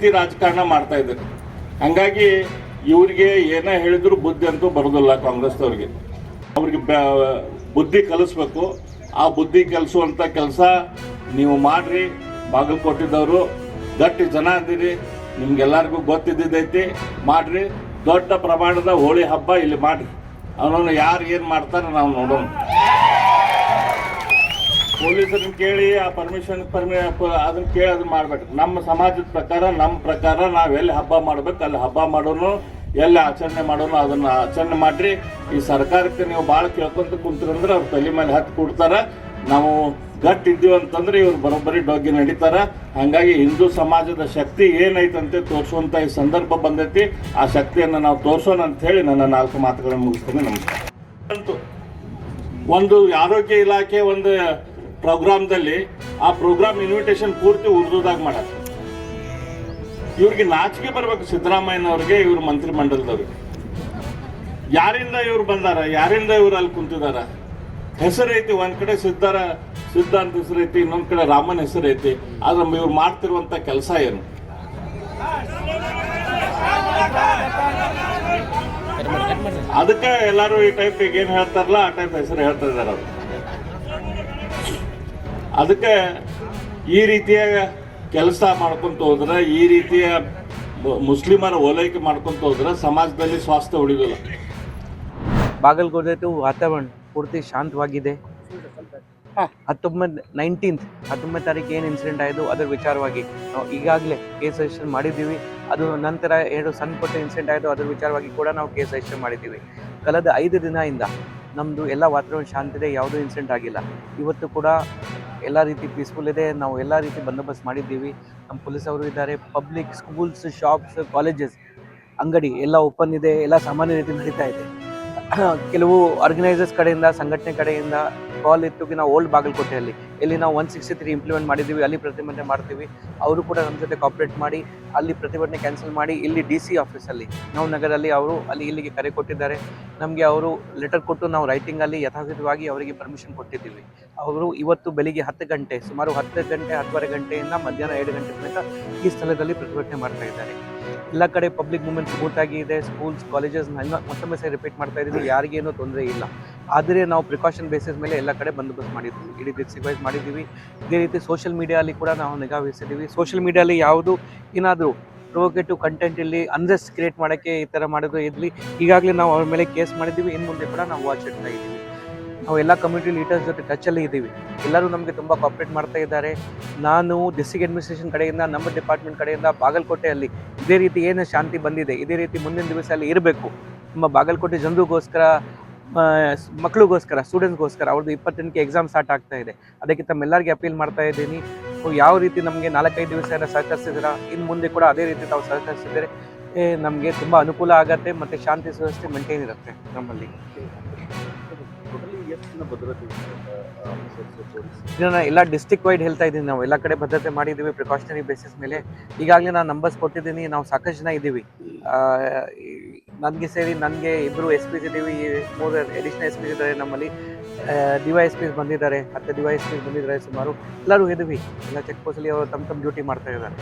ವ್ಯಕ್ತಿ ರಾಜಕಾರಣ ಮಾಡ್ತಾ ಇದ್ದಾರೆ. ಹಂಗಾಗಿ ಇವ್ರಿಗೆ ಏನೇ ಹೇಳಿದ್ರು ಬುದ್ಧಿ ಅಂತೂ ಬರೋದಿಲ್ಲ ಕಾಂಗ್ರೆಸ್ದವ್ರಿಗೆ. ಅವ್ರಿಗೆ ಬುದ್ಧಿ ಕಲಿಸ್ಬೇಕು. ಆ ಬುದ್ಧಿ ಕಲಿಸುವಂಥ ಕೆಲಸ ನೀವು ಮಾಡಿರಿ. ಬಾಗಲಕೋಟೆದವರು ಗಟ್ಟಿ ಜನ ಅಂದಿರಿ, ನಿಮ್ಗೆಲ್ಲರಿಗೂ ಗೊತ್ತಿದ್ದೈತಿ. ಮಾಡಿರಿ. ದೊಡ್ಡ ಪ್ರಮಾಣದ ಹೋಳಿ ಹಬ್ಬ ಇಲ್ಲಿ ಮಾಡಿರಿ. ಅವನನ್ನು ಯಾರು ಏನು ಮಾಡ್ತಾರೆ ನಾವು ನೋಡೋಣ. ಪೊಲೀಸರನ್ನ ಕೇಳಿ ಆ ಅದನ್ನು ಕೇಳಿ ಅದನ್ನ ಮಾಡ್ಬೇಕು. ನಮ್ಮ ಸಮಾಜದ ಪ್ರಕಾರ ನಾವು ಎಲ್ಲಿ ಹಬ್ಬ ಮಾಡ್ಬೇಕು ಅಲ್ಲಿ ಹಬ್ಬ ಮಾಡೋನು, ಎಲ್ಲಿ ಆಚರಣೆ ಮಾಡೋನು ಅದನ್ನು ಆಚರಣೆ ಮಾಡಿರಿ. ಈ ಸರ್ಕಾರಕ್ಕೆ ನೀವು ಭಾಳ ಕೇಳ್ಕೊಂತ ಕುಂತ್ರಂದ್ರೆ ಅವ್ರು ತಲೆ ಮೇಲೆ ಹತ್ತಿ ಕೊಡ್ತಾರೆ. ನಾವು ಗಟ್ಟಿ ಇದ್ದೀವಿ ಅಂತಂದ್ರೆ ಇವ್ರು ಬರೋಬ್ಬರಿ ಡೊಗ್ಗಿ ನಡೀತಾರೆ. ಹಾಗಾಗಿ ಹಿಂದೂ ಸಮಾಜದ ಶಕ್ತಿ ಏನೈತಂತೆ ತೋರಿಸುವಂಥ ಈ ಸಂದರ್ಭ ಬಂದೈತಿ. ಆ ಶಕ್ತಿಯನ್ನು ನಾವು ತೋರಿಸೋಣ ಅಂತ ಹೇಳಿ ನನ್ನ 4 ಮಾತುಗಳನ್ನು ಮುಗಿಸ್ತೇನೆ. ನಮಸ್ಕಾರ. ಅಂತೂ ಒಂದು ಆರೋಗ್ಯ ಇಲಾಖೆ ಒಂದು ಪ್ರೋಗ್ರಾಮ್ದಲ್ಲಿ ಆ ಪ್ರೋಗ್ರಾಮ್ ಇನ್ವಿಟೇಷನ್ ಪೂರ್ತಿ ಉರ್ದುದಾಗ ಮಾಡ್ಯಾರ. ಇವ್ರಿಗೆ ನಾಚಿಕೆ ಬರ್ಬೇಕು ಸಿದ್ದರಾಮಯ್ಯನವ್ರಿಗೆ, ಇವ್ರ ಮಂತ್ರಿಮಂಡಲದವ್ರಿಗೆ. ಯಾರಿಂದ ಇವ್ರು ಬಂದಾರ, ಯಾರಿಂದ ಇವ್ರು ಅಲ್ಲಿ ಕುಂತಿದಾರ? ಹೆಸರೈತಿ, ಒಂದ್ ಕಡೆ ಸಿದ್ಧ ಅಂತ ಹೆಸರೈತಿ, ಇನ್ನೊಂದ್ ಕಡೆ ರಾಮನ್ ಹೆಸರೈತಿ. ಆದ್ರೆ ಇವ್ರು ಮಾಡ್ತಿರುವಂತ ಕೆಲಸ ಏನು? ಅದಕ್ಕೆ ಎಲ್ಲರೂ ಈ ಟೈಪ್ ಈಗ ಏನ್ ಹೇಳ್ತಾರಲ್ಲ ಆ ಟೈಪ್ ಹೆಸರು ಹೇಳ್ತಾ ಇದಾರೆ ಅವರು. ಅದಕ್ಕೆ ಈ ರೀತಿಯ ಕೆಲಸ ಮಾಡ್ಕೊಂತ ಹೋದ್ರೆ, ಈ ರೀತಿಯ ಮುಸ್ಲಿಮರ ಓಲೈಕೆ ಮಾಡ್ಕೊಂತ ಹೋದ್ರೆ ಸಮಾಜದಲ್ಲಿ ಸ್ವಾಸ್ಥ್ಯ ಉಳಿದಿಲ್ಲ. ಬಾಗಲಕೋಟೆ ವಾತಾವರಣ ಪೂರ್ತಿ ಶಾಂತವಾಗಿದೆ. 19 ತಾರೀಕು ಏನು ಇನ್ಸಿಡೆಂಟ್ ಆಯಿತು ಅದರ ವಿಚಾರವಾಗಿ ನಾವು ಈಗಾಗಲೇ ಕೇಸ್ ರಿಜಿಸ್ಟರ್ ಮಾಡಿದ್ದೀವಿ. ಅದು ನಂತರ 2 ಸಣ್ಣ ಪುಟ್ಟ ಇನ್ಸಿಡೆಂಟ್ ಆಯಿತು, ಅದರ ವಿಚಾರವಾಗಿ ಕೂಡ ನಾವು ಕೇಸ್ ರಿಜಿಸ್ಟರ್ ಮಾಡಿದ್ದೀವಿ. ಕಳೆದ 5 ದಿನದಿಂದ ನಮ್ಮದು ಎಲ್ಲ ವಾತಾವರಣ ಶಾಂತ ಇದೆ, ಯಾವುದೂ ಇನ್ಸಿಡೆಂಟ್ ಆಗಿಲ್ಲ. ಇವತ್ತು ಕೂಡ ಎಲ್ಲ ರೀತಿ ಪೀಸ್ಫುಲ್ ಇದೆ. ನಾವು ಎಲ್ಲ ರೀತಿ ಬಂದೋಬಸ್ತ್ ಮಾಡಿದ್ದೀವಿ. ನಮ್ಮ ಪೊಲೀಸ್ ಅವರು ಇದ್ದಾರೆ. ಪಬ್ಲಿಕ್ ಸ್ಕೂಲ್ಸ್, ಶಾಪ್ಸ್, ಕಾಲೇಜಸ್, ಅಂಗಡಿ ಎಲ್ಲ ಓಪನ್ ಇದೆ. ಎಲ್ಲ ಸಾಮಾನ್ಯ ರೀತಿ ನಡೀತಾ ಇದೆ. ಕೆಲವು ಆರ್ಗನೈಸರ್ಸ್ ಕಡೆಯಿಂದ, ಸಂಘಟನೆ ಕಡೆಯಿಂದ ಕಾಲ್ ಇತ್ತು ನಾವು ಓಲ್ಡ್ ಬಾಗಲಕೋಟೆಯಲ್ಲಿ ಇಲ್ಲಿ ನಾವು 163 ಇಂಪ್ಲಿಮೆಂಟ್ ಮಾಡಿದ್ದೀವಿ, ಅಲ್ಲಿ ಪ್ರತಿಭಟನೆ ಮಾಡ್ತೀವಿ. ಅವರು ಕೂಡ ನಮ್ಮ ಜೊತೆ ಕಾಪ್ರೇಟ್ ಮಾಡಿ ಅಲ್ಲಿ ಪ್ರತಿಭಟನೆ ಕ್ಯಾನ್ಸಲ್ ಮಾಡಿ ಇಲ್ಲಿ DC ಆಫೀಸಲ್ಲಿ ನಾವು ನಗರಲ್ಲಿ ಅವರು ಇಲ್ಲಿಗೆ ಕರೆ ಕೊಟ್ಟಿದ್ದಾರೆ. ನಮಗೆ ಅವರು ಲೆಟರ್ ಕೊಟ್ಟು ನಾವು ರೈಟಿಂಗಲ್ಲಿ ಯಥಾವಿಧವಾಗಿ ಅವರಿಗೆ ಪರ್ಮಿಷನ್ ಕೊಟ್ಟಿದ್ದೀವಿ. ಅವರು ಇವತ್ತು ಬೆಳಿಗ್ಗೆ 10 ಗಂಟೆ, ಸುಮಾರು 10 ಗಂಟೆ 10:30 ಗಂಟೆಯಿಂದ ಮಧ್ಯಾಹ್ನ 2 ಗಂಟೆ ತನಕ ಈ ಸ್ಥಳದಲ್ಲಿ ಪ್ರತಿಭಟನೆ ಮಾಡ್ತಾ ಇದ್ದಾರೆ. ಎಲ್ಲ ಕಡೆ ಪಬ್ಲಿಕ್ ಮೂವ್ಮೆಂಟ್ ಸ್ಮೂತ್ ಇದೆ. ಸ್ಕೂಲ್ಸ್, ಕಾಲೇಜಸ್ ಮತ್ತೊಮ್ಮೆ ಸಹ ರಿಪೀಟ್ ಮಾಡ್ತಾ ಇದ್ದೀವಿ, ಯಾರಿಗೇನೂ ತೊಂದರೆ ಇಲ್ಲ. ಆದರೆ ನಾವು ಪ್ರಿಕಾಷನ್ ಬೇಸಿಸ್ ಮೇಲೆ ಎಲ್ಲ ಕಡೆ ಬಂದೋಬಸ್ತ್ ಮಾಡಿದ್ದೀವಿ, ಇಡೀ ಡಿಸ್ಟ್ರಿಕ್ಟ್ ಮಾಡಿದ್ದೀವಿ. ಇದೇ ರೀತಿ ಸೋಷಿಯಲ್ ಮೀಡಿಯಾಲಿ ಕೂಡ ನಾವು ನಿಗಾ ವಹಿಸಿದ್ದೀವಿ. ಸೋಷಿಯಲ್ ಮೀಡಿಯಾಲಿ ಯಾವುದು ಏನಾದರೂ ಪ್ರೊವೊಕೇಟಿವ್ ಕಂಟೆಂಟ್ ಇಲ್ಲಿ ಅನ್ರೆಸ್ಟ್ ಕ್ರಿಯೇಟ್ ಮಾಡೋಕ್ಕೆ ಈ ಥರ ಮಾಡೋದು ಇರಲಿ, ಈಗಾಗಲೇ ನಾವು ಅವ್ರ ಮೇಲೆ ಕೇಸ್ ಮಾಡಿದ್ದೀವಿ. ಇನ್ನು ಮುಂದೆ ಕೂಡ ನಾವು ವಾಚ್ ಇಡ್ತಾ ಇದ್ದೀವಿ. ನಾವು ಎಲ್ಲ ಕಮ್ಯುನಿಟಿ ಲೀಡರ್ಸ್ ಜೊತೆ ಟಚಲ್ಲಿ ಇದ್ದೀವಿ. ಎಲ್ಲರೂ ನಮಗೆ ತುಂಬ ಕಾಪ್ರೇಟ್ ಮಾಡ್ತಾ ಇದ್ದಾರೆ. ನಾನು ಡಿಸ್ಟ್ರಿಕ್ಟ್ ಅಡ್ಮಿನಿಸ್ಟ್ರೇಷನ್ ಕಡೆಯಿಂದ, ನಮ್ಮ ಡಿಪಾರ್ಟ್ಮೆಂಟ್ ಕಡೆಯಿಂದ ಬಾಗಲಕೋಟೆಯಲ್ಲಿ ಇದೇ ರೀತಿ ಏನು ಶಾಂತಿ ಬಂದಿದೆ, ಇದೇ ರೀತಿ ಮುಂದಿನ ದಿವಸ ಅಲ್ಲಿ ಇರಬೇಕು. ನಮ್ಮ ಬಾಗಲಕೋಟೆ ಜನರಿಗೋಸ್ಕರ, ಮಕ್ಕಳಿಗೋಸ್ಕರ, ಸ್ಟೂಡೆಂಟ್ಸ್ಗೋಸ್ಕರ. ಅವ್ರದ್ದು 28ಕ್ಕೆ ಎಕ್ಸಾಮ್ ಸ್ಟಾರ್ಟ್ ಆಗ್ತಾ ಇದೆ. ಅದಕ್ಕೆ ತಮ್ಮೆಲ್ಲರಿಗೆ ಅಪೀಲ್ ಮಾಡ್ತಾ ಇದ್ದೀನಿ, ಯಾವ ರೀತಿ ನಮಗೆ 4-5 ದಿವಸ ಎಲ್ಲ ಸಹಕರಿಸಿದ್ದೀರಾ, ಇನ್ನು ಮುಂದೆ ಕೂಡ ಅದೇ ರೀತಿ ತಾವು ಸಹಕರಿಸಿದರೆ ನಮಗೆ ತುಂಬ ಅನುಕೂಲ ಆಗುತ್ತೆ ಮತ್ತು ಶಾಂತಿ ಸುವ್ಯವಸ್ಥೆ ಮೇಂಟೈನ್ ಇರುತ್ತೆ ನಮ್ಮಲ್ಲಿ. ಇದನ್ನು ಎಲ್ಲ ಡಿಸ್ಟ್ರಿಕ್ಟ್ ವೈಡ್ ಹೇಳ್ತಾ ಇದ್ದೀನಿ. ನಾವು ಎಲ್ಲ ಕಡೆ ಭದ್ರತೆ ಮಾಡಿದ್ದೀವಿ ಪ್ರಿಕಾಷನರಿ ಬೇಸಿಸ್ ಮೇಲೆ. ಈಗಾಗಲೇ ನಾನು ನಂಬರ್ಸ್ ಕೊಟ್ಟಿದ್ದೀನಿ. ನಾವು ಸಾಕಷ್ಟು ಜನ ಇದ್ದೀವಿ. ನನಗೆ ಸೇರಿ ನನಗೆ 2 SPs ಇದ್ದೀವಿ, 3 ಅಡಿಷನಲ್ SPs ಇದ್ದಾರೆ. ನಮ್ಮಲ್ಲಿ DYSPs ಬಂದಿದ್ದಾರೆ, 10 DYSPs ಬಂದಿದ್ದಾರೆ ಸುಮಾರು. ಎಲ್ಲರೂ ಇದ್ದೀವಿ. ಎಲ್ಲ ಚೆಕ್ ಪೋಸ್ಟಲ್ಲಿ ಅವರು ತಮ್ಮ ಡ್ಯೂಟಿ ಮಾಡ್ತಾ ಇದ್ದಾರೆ.